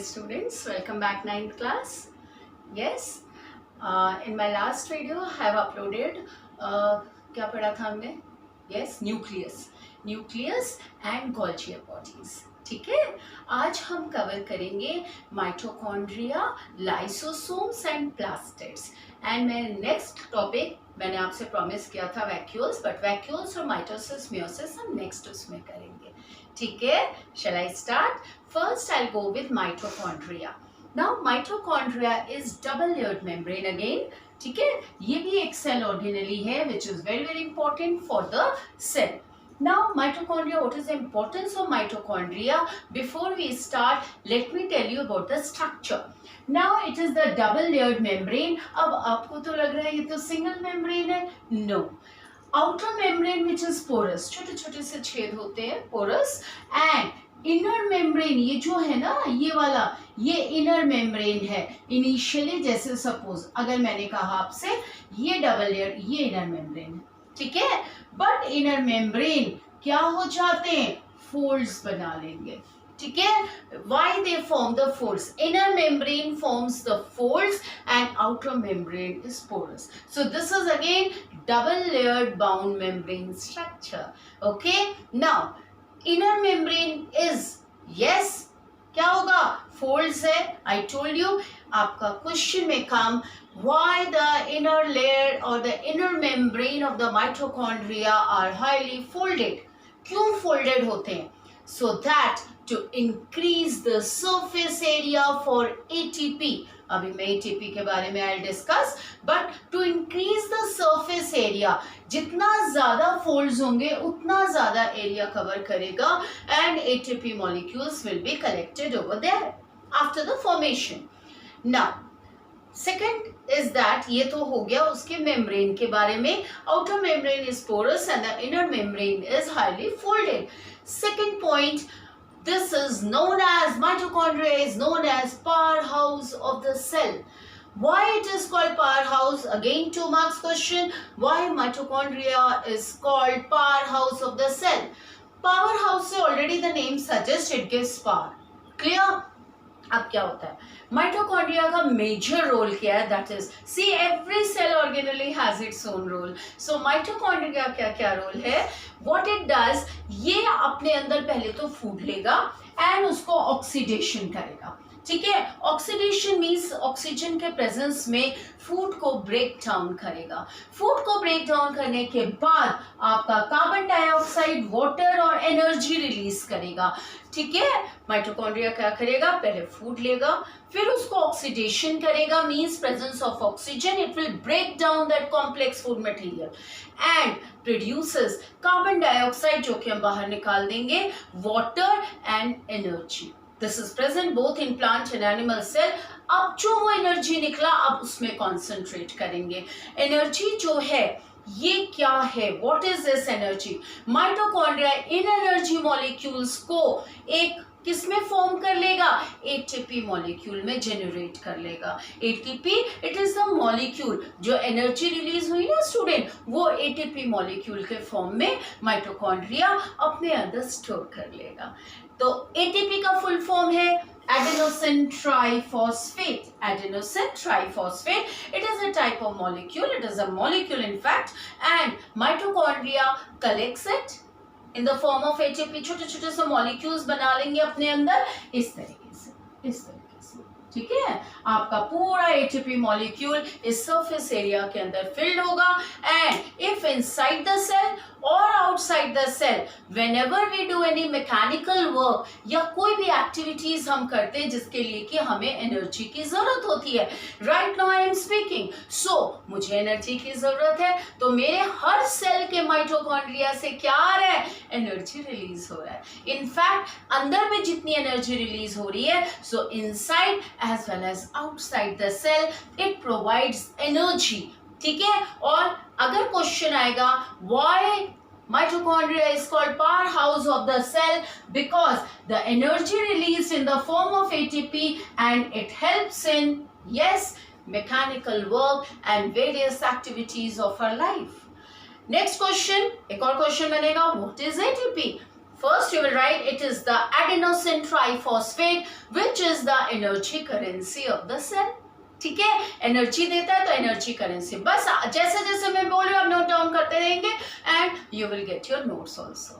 students, welcome back 9th class. Yes, in my last video I have uploaded क्या पढ़ा था हमने? Yes, nucleus and Golgi bodies. ठीक है, आज हम कवर करेंगे mitochondria, lysosomes and plastids. And मैं नेक्स्ट टॉपिक मैंने आपसे प्रॉमिस किया था वैक्यूल्स, बट वैक्यूल्स और माइटोसिस मियोसिस हम नेक्स्ट उसमें करेंगे. ठीक है, shall I start? First I'll go with mitochondria. Now mitochondria is double layered membrane again. ठीक है, ये भी एक सेल ऑर्गेनेली है which is very very important for the cell. Now mitochondria, what is the importance of mitochondria? Before we start, let me tell you about the structure. Now it is the double layered membrane. अब आपको तो लग रहा है ये तो single membrane है. No. Outer membrane which is porous, छोटे छोटे से छेद होते हैं, porous, and inner membrane ये जो है ना, ये वाला, ये inner membrane है. Initially जैसे suppose अगर मैंने कहा आपसे ये double layer, ये inner membrane है, ठीक है, but inner membrane क्या हो जाते हैं, folds बना लेंगे. ठीक है, why they form the folds? Inner membrane forms the folds and outer membrane is porous. So this is again double layered bound membrane structure. Okay, now inner membrane is, yes, क्या होगा, folds है. I told you, आपका question में come, why the inner layer or the inner membrane of the mitochondria are highly folded. क्यों folded होते हैं? So that to increase the surface area for ATP. अभी मैं ATP के बारे में I'll discuss, but to increase the surface area, जितना ज़्यादा folds होंगे उतना ज़्यादा area cover करेगा and ATP molecules will be collected over there after the formation. Now, second is that ये तो हो गया उसके membrane के बारे में. Outer membrane is porous and the inner membrane is highly folded. Second point, this is known as, mitochondria is known as powerhouse of the cell. Why it is called powerhouse? Again 2 marks question. Why mitochondria is called powerhouse of the cell? Powerhouse से already the name suggests it gives power. Clear? अब क्या होता है, mitochondria का major role क्या है, that is, see every cell organelle has its own role. So mitochondria क्या क्या रोल है, व्हाट इट डज, ये अपने अंदर पहले तो फूड लेगा एंड उसको ऑक्सीडेशन करेगा. ठीक है, ऑक्सीडेशन मीन्स ऑक्सीजन के प्रेजेंस में फूड को ब्रेक डाउन करेगा. फूड को ब्रेक डाउन करने के बाद आपका कार्बन डाइऑक्साइड, वाटर और एनर्जी रिलीज करेगा. ठीक है, माइटोकॉन्ड्रिया क्या करेगा, पहले फूड लेगा, फिर उसको ऑक्सीडेशन करेगा, means presence of oxygen, it will break down that complex food material and produces carbon dioxide जो कि हम बाहर निकाल देंगे, water and energy. This is present both in plant and animal cell. अब जो वो एनर्जी निकला, अब उसमें कॉन्सेंट्रेट करेंगे. एनर्जी जो है ये क्या है, what is this energy? Mitochondria in energy molecules को एक किसमें फॉर्म कर लेगा, एटीपी मॉलिक्यूल में जनरेट कर लेगा. ATP it is the molecule, जो एनर्जी रिलीज हुई ना स्टूडेंट, वो एटीपी मॉलिक्यूल के फॉर्म में माइटोकॉन्ड्रिया अपने अंदर स्टोर कर लेगा. तो एटीपी का फुल फॉर्म है adenosine triphosphate. Adenosine triphosphate, it is a type of molecule, it is a molecule in fact, and mitochondria collects it in the form of ATP. छोटे छोटे से molecules बना लेंगे अपने अंदर इस तरीके से, इस तरीके से. ठीक है, आपका पूरा ATP मॉलिक्यूल इस सरफेस एरिया के अंदर फिल्ड होगा and if inside the cell और outside the cell, whenever we do any mechanical work या कोई भी एक्टिविटीज हम करते हैं जिसके लिए कि हमें एनर्जी की जरूरत होती है. Right now I am speaking, so मुझे एनर्जी की जरूरत है, तो मेरे हर सेल के माइटोकॉन्ड्रिया से क्या आ रहा है, एनर्जी रिलीज हो रहा है. इनफैक्ट अंदर में जितनी एनर्जी रिलीज हो रही है, सो inside as well as outside the cell it provides energy. ठीक है, और अगर क्वेश्चन आएगा why mitochondria is called powerhouse of the cell, because the energy released in the form of ATP and it helps in, yes, mechanical work and various activities of our life. Next question, एक और question बनेगा, what is ATP? First you will write it is the adenosine triphosphate which is the energy currency of the cell. ठीक है, energy देता है तो energy currency. बस जैसे जैसे मैं बोल रही हूँ आप नोट डाउन करते रहेंगे and you will get your notes also.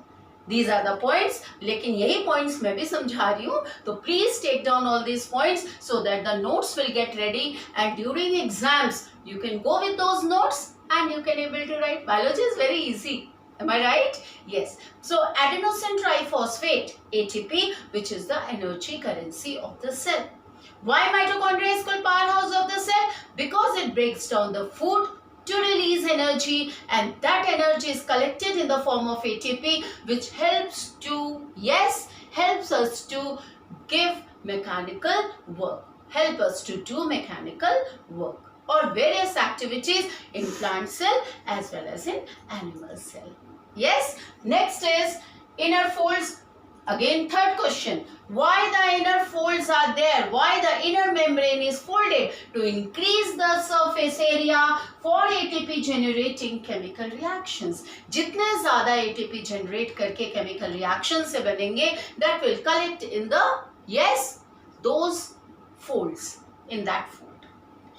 These are the points. लेकिन यही points मैं भी समझा रही हूँ, तो please take down all these points so that the notes will get ready and during exams you can go with those notes and you can able to write. Biology is very easy. Am I right? Yes. So adenosine triphosphate ATP, which is the energy currency of the cell. Why mitochondria is called powerhouse of the cell? Because it breaks down the food to release energy and that energy is collected in the form of ATP which helps to, yes, helps us to give mechanical work, help us to do mechanical work or various activities in plant cell as well as in animal cell. Yes, next is inner folds. Again third question, why the inner folds are there, why the inner membrane is folded? To increase the surface area for ATP generating chemical reactions. जितने ज़्यादा ATP generate करके chemical reaction से बनेंगे, that will collect in the, yes, those folds, in that fold,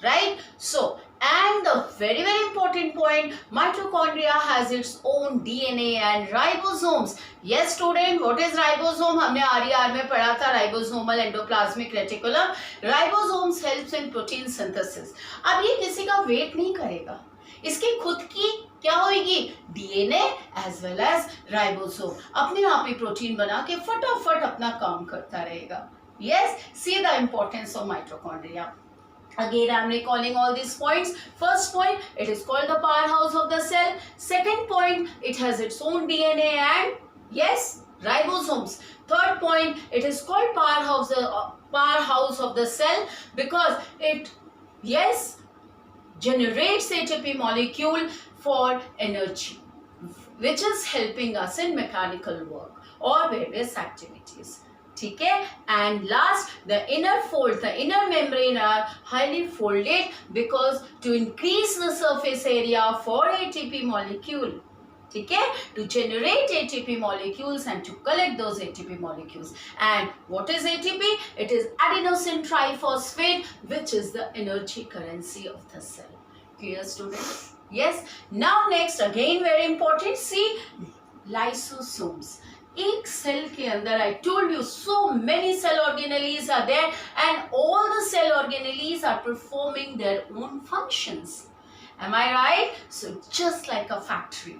right? So and the very important point, mitochondria has its own DNA and ribosomes. Yes student, what is ribosome? हमने RER में पढ़ा था, ribosomal endoplasmic reticulum. Ribosomes helps in protein synthesis. अब ये किसी का wait नहीं करेगा, इसकी खुद की क्या होगी, DNA as well as ribosome अपने आप ही प्रोटीन बना के फटाफट अपना काम करता रहेगा. Yes, see the importance of mitochondria. Again, I am recalling all these points. First point, it is called the powerhouse of the cell. Second point, it has its own DNA and, yes, ribosomes. Third point, it is called powerhouse of the cell because it, yes, generates ATP molecule for energy, which is helping us in mechanical work or various activities. ठीक है, and last the inner folds, the inner membrane are highly folded because to increase the surface area for ATP molecule, ठीक है, to generate ATP molecules and to collect those ATP molecules. And what is ATP? It is adenosine triphosphate which is the energy currency of the cell. Clear students? Yes. Now next again very important, see lysosomes. एक cell के अंदर I told you so many cell organelles are there and all the cell organelles are performing their own functions. Am I right? So just like a factory.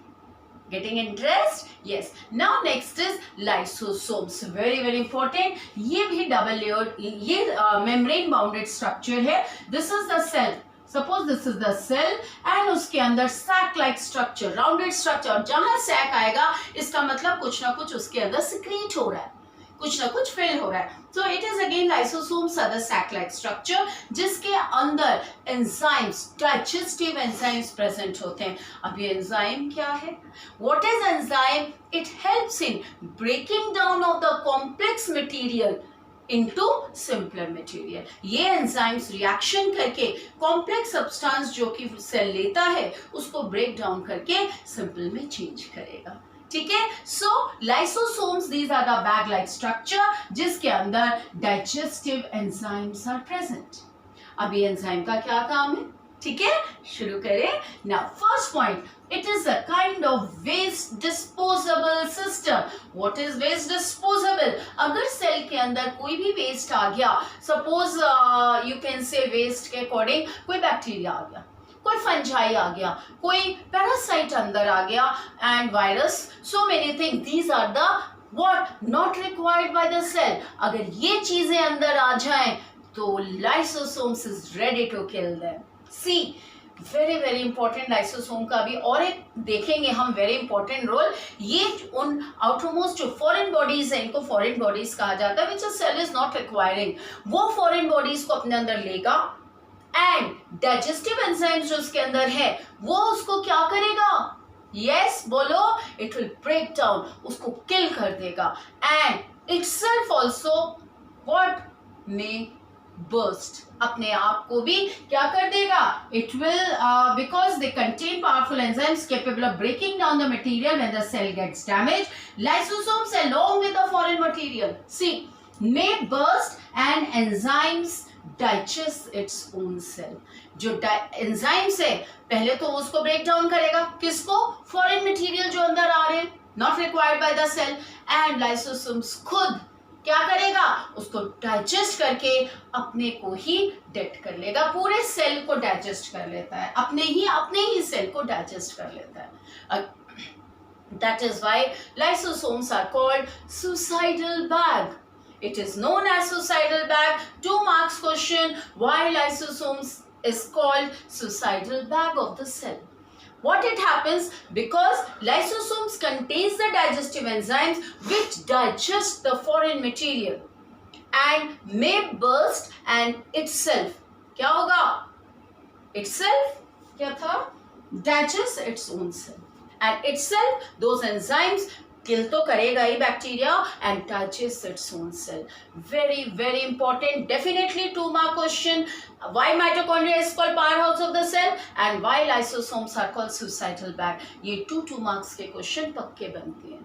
Getting interest? Yes. Now next is lysosomes. Very important. ये भी double layered, ये membrane bounded structure है. This is the cell. Suppose this is the cell and उसके अंदर sac like structure, rounded structure. और जहाँ sac आएगा इसका मतलब कुछ ना कुछ उसके अंदर secrete हो रहा है, कुछ ना कुछ fill हो रहा है. So it is again lysosomes are the sac like structure जिसके अंदर enzymes, digestive enzymes present होते हैं. अब ये enzyme क्या है? What is enzyme? It helps in breaking down of the complex material into simpler material. ये enzymes reaction करके complex substance जो कि cell लेता है उसको break down करके simple में change करेगा. ठीक है, so lysosomes these are the bag like structure जिसके अंदर digestive enzymes are present. अब ये enzyme का क्या काम है? ठीक है, शुरू करें. Now first point, it is a kind of waste disposable system. What is waste disposable? अगर सेल के अंदर कोई भी waste आ गया, suppose you can say waste के according कोई बैक्टीरिया आ गया, कोई फंजाई आ गया, कोई पैरासाइट अंदर आ गया and virus, so many things. These are the what not required by the cell. अगर ये चीजें अंदर आ जाएं तो lysosomes is ready to kill them. See, very important lysosome का भी और एक देखेंगे हम very important रोल. ये उन outermost जो foreign bodies है, इनको foreign bodies कहा जाता है, which a cell is not requiring. वो foreign bodies को अपने अंदर लेगा and digestive enzymes जो उसके अंदर है वो उसको क्या करेगा? Yes, बोलो, it will break down, उसको kill कर देगा and itself also what may burst, अपने आप को भी क्या कर देगा, it will because they contain powerful enzymes capable of breaking down the material when the cell gets damaged. Lysosomes along with the foreign material, see, may burst and enzymes digest its own cell. जो enzymes है पहले तो उसको break down करेगा, किसको, foreign material जो अंदर आ रहे हैं, not required by the cell, and lysosomes खुद क्या करेगा, उसको डाइजेस्ट करके अपने को ही डेड कर लेगा, पूरे सेल को डाइजेस्ट कर लेता है, अपने ही सेल को डाइजेस्ट कर लेता है. That is why lysosomes are called suicidal bag. It is known as suicidal bag. 2 marks question, why lysosomes is called suicidal bag of the cell. What it happens, because lysosomes contains the digestive enzymes which digest the foreign material and may burst and itself क्या होगा, itself क्या था, digest its own cell, and itself those enzymes kill तो करेगा ही bacteria and digest its own cell. Very very important, definitely 2 mark question. Why mitochondria is called powerhouse of the cell and why lysosomes are called suicidal bag. ये 2 marks के question पक्के बनते हैं.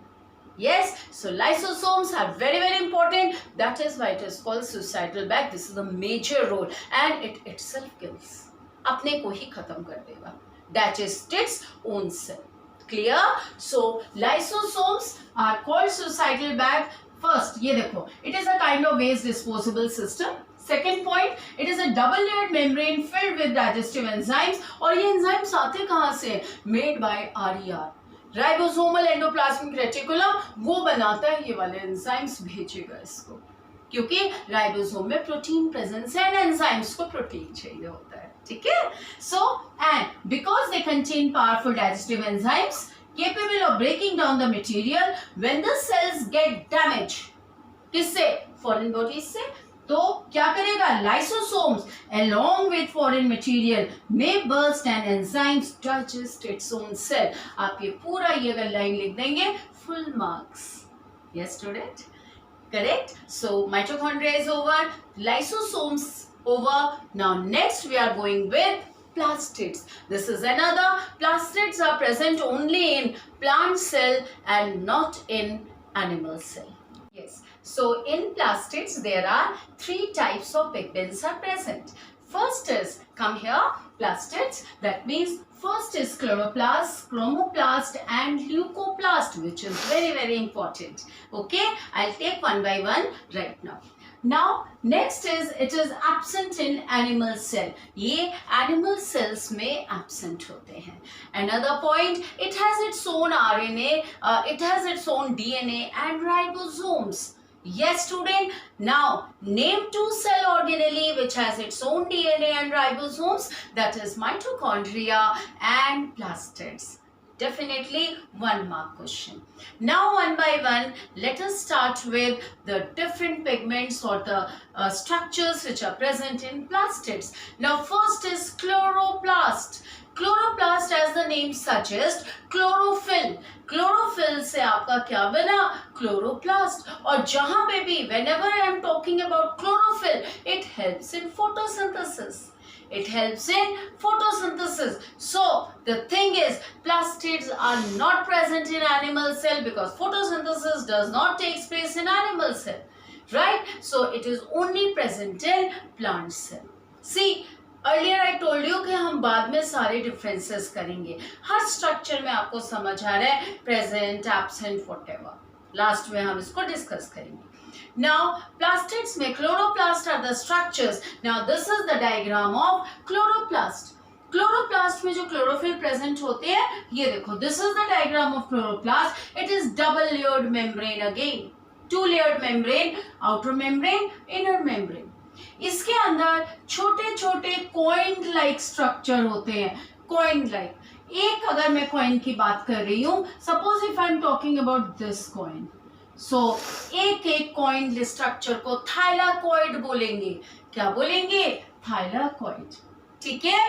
Yes, so lysosomes are very very important. That is why it is called suicidal bag. This is the major role and it itself kills. अपने को ही खत्म कर देगा. Digest its own cell. Clear? So lysosomes are called suicidal bag. First, ये देखो, it is a kind of waste disposable system. Second point, it is a double layered membrane filled with digestive enzymes. और ये enzymes आते कहाँ से? Made by RER, ribosomal endoplasmic reticulum. वो बनाता है ये वाले enzymes, भेजेगा इसको, क्योंकि राइबोसोम में प्रोटीन प्रेजेंस है एंड एंजाइम्स को प्रोटीन चाहिए होता है, ठीक है. So and because they contain powerful digestive enzymes capable of breaking down the material when the cells get damaged, किससे, foreign bodies से, तो क्या करेगा, lysosomes along with foreign material may burst and enzymes digest its own cell. आप ये पूरा ये अगर लाइन लिख देंगे, full marks. Yes student, correct. So mitochondria is over, lysosomes over. Now next we are going with plastids. This is another. Plastids are present only in plant cell and not in animal cell. Yes. So in plastids there are 3 types of pigments are present. First is, come here, plastids. That means first is chloroplast, chromoplast and leucoplast, which is very very important. Okay, I'll take one by one right now. Now next is, it is absent in animal cell. ये animal cells में absent होते हैं. Another point, it has its own RNA, it has its own DNA and ribosomes. Yes student, now name 2 cell organelle which has its own DNA and ribosomes, that is mitochondria and plastids. Definitely 1 mark question. Now one by one let us start with the different pigments or the structures which are present in plastids. Now first is chloroplast. Chloroplast, as the name suggests, chlorophyll. Chlorophyll से आपका क्या बना, chloroplast. और जहाँ पे भी whenever I am talking about chlorophyll, it helps in photosynthesis. It helps in photosynthesis. So the thing is, plastids are not present in animal cell because photosynthesis does not take place in animal cell, right? So it is only present in plant cell. See, earlier I told you कि हम बाद में सारे differences करेंगे. हर structure में आपको समझ आ रहा है, present, absent, whatever. Last में हम इसको discuss करेंगे. Now plastids में chloroplast are the structures. Now this is the diagram of chloroplast. Chloroplast में जो chlorophyll present होते हैं, ये देखो, this is the diagram of chloroplast. It is double layered membrane again. 2 layered membrane, outer membrane, inner membrane. इसके अंदर छोटे छोटे coin like structure होते हैं, coin like. एक अगर मैं coin की बात कर रही हूँ, suppose if I am talking about this coin. So एक एक coin structure को thylakoid बोलेंगे. क्या बोलेंगे? Thylakoid. ठीक है?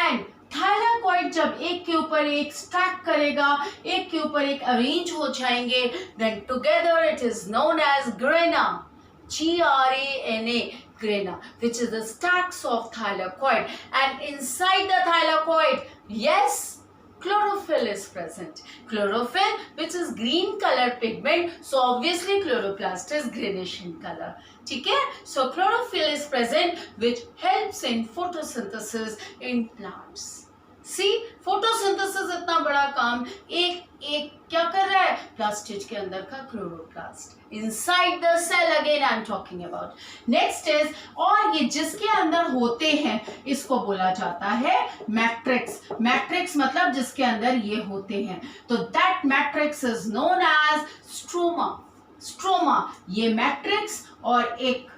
And thylakoid जब एक के ऊपर एक stack करेगा, एक के ऊपर एक arrange हो जाएंगे, then together it is known as grana. Grana. grana, which is the stacks of thylakoid, and inside the thylakoid, yes, chlorophyll is present. Chlorophyll, which is green color pigment, so obviously chloroplast is greenish in color. ठीक है? So chlorophyll is present, which helps in photosynthesis in plants. See photosynthesis इतना बड़ा काम एक एक क्या कर रहा है? प्लास्टिड के अंदर का chloroplast inside the cell, again I am talking about. Next is, और ये जिसके अंदर होते हैं इसको बोला जाता है मैट्रिक्स। मैट्रिक्स मतलब जिसके अंदर ये होते हैं, तो that matrix is known as stroma. Stroma ये मैट्रिक्स और एक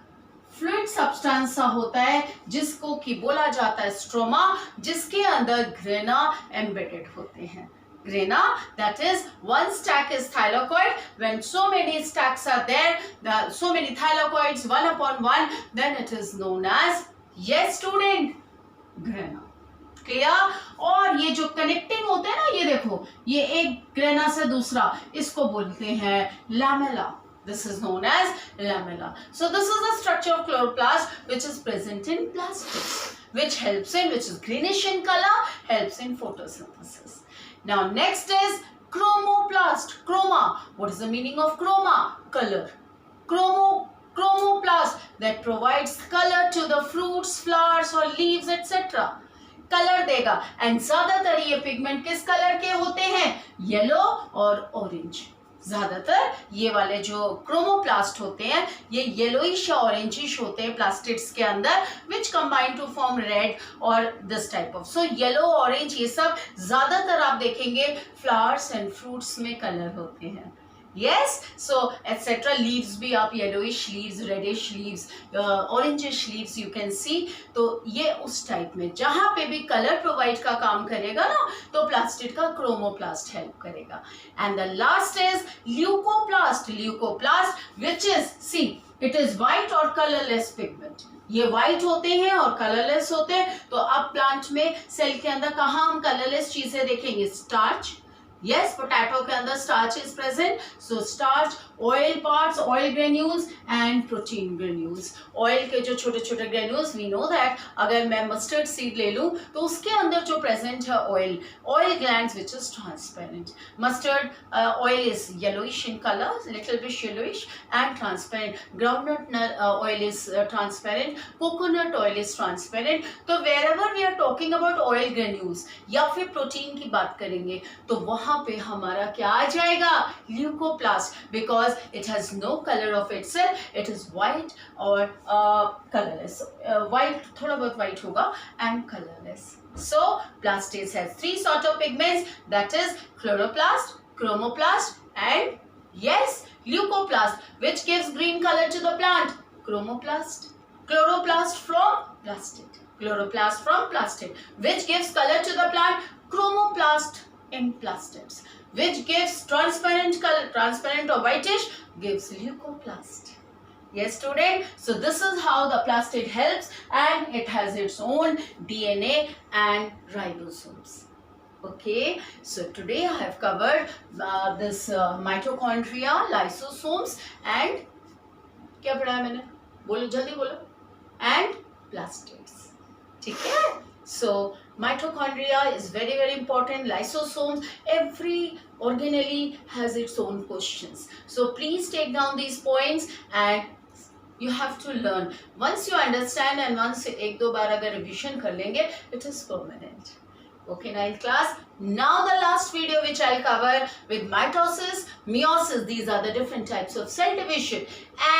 फ्लूइड सब्सटेंस सा होता है जिसको कि बोला जाता है स्ट्रोमा, जिसके अंदर ग्रेना एम्बेडेड होते हैं। Grana, that is one stack is thylakoid. When so many stacks are there, so many thylakoids one upon one, then it is known as, yes student, grana. Clear? और ये जो connecting होते हैं ना, ये देखो, ये एक ग्रेना से दूसरा, इसको बोलते हैं lamella. This is known as lamella. So this is the structure of chloroplast, which is present in plastids, which is greenish in color, helps in photosynthesis. Now next is chromoplast. Chroma. What is the meaning of chroma? Color. Chromoplast that provides color to the fruits, flowers or leaves, etc. Colour देगा, and ज्यादातर ये pigment किस colour के होते हैं? Yellow और orange. ज्यादातर ये वाले जो क्रोमोप्लास्ट होते हैं ये येलोइश या ऑरेंजिश होते हैं प्लास्टिड्स के अंदर, विच कंबाइन टू फॉर्म रेड और this type of. So yellow, orange, ये सब ज्यादातर आप देखेंगे फ्लावर्स एंड फ्रूट्स में कलर होते हैं। yes, so etc. leaves भी आप yellowish leaves, reddish leaves, orangish leaves you can see। तो ये उस टाइप में जहां पे भी कलर प्रोवाइड का काम करेगा ना, तो प्लास्टिड का क्रोमोप्लास्ट हेल्प करेगा। And the last is leucoplast. Leucoplast which is, see, it is white और कलरलेस पिगमेंट। ये व्हाइट होते हैं और कलरलेस होते हैं। तो अब प्लांट में सेल के अंदर कहाँ हम कलरलेस चीजें देखेंगे? स्टार्च। Yes, potato के अंदर starch is present. So starch, oil parts, oil granules and protein granules. Oil के जो छोटे छोटे granules, we know that अगर मैं mustard seed ले लूँ तो उसके अंदर जो present है oil glands which is transparent. Mustard oil is yellowish in color, little bit yellowish and transparent. Groundnut oil is transparent. Coconut oil is transparent. तो wherever we are talking about oil granules या फिर protein की बात करेंगे तो वहाँ पे हमारा क्या आ जाएगा? Leucoplast, because it has no colour of itself, it is white और कलरलेस। व्हाइट, थोड़ा बहुत व्हाइट होगा and colourless. So plastids has three sort of pigments, that is chloroplast, chromoplast and yes, leucoplast, which gives green color to the plant. Chromoplast, chloroplast from plastid, chloroplast from plastid, which gives color to the plant. Chromoplast in plastids, which gives transparent color, transparent or whitish, gives leucoplast. Yes student, so this is how the plastid helps, and it has its own DNA and ribosomes. Okay, so today I have covered this mitochondria, lysosomes and क्या पढ़ा है मैंने? बोलो जल्दी बोलो। and plastids. ठीक है? So mitochondria is very important. Lysosomes, every organelle has its own questions. So please take down these points and you have to learn. Once you understand and once एक दो बार अगर revision कर लेंगे, it is permanent. Okay, 9th class. Now the last video which I'll cover with mitosis, meiosis. These are the different types of cell division,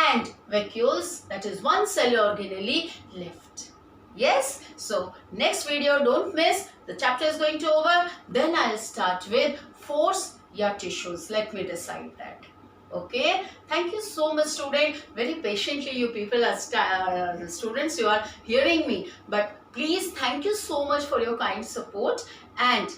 and vacuoles, that is one cell organelle left. Yes, so next video don't miss. The chapter is going to over. Then I'll start with force ya tissues. Let me decide that. Okay, thank you so much student. Very patiently you people are students, you are hearing me, but please thank you so much for your kind support, and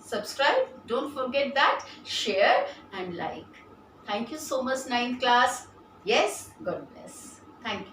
subscribe, don't forget that, share and like. Thank you so much 9th class. Yes, God bless. Thank you.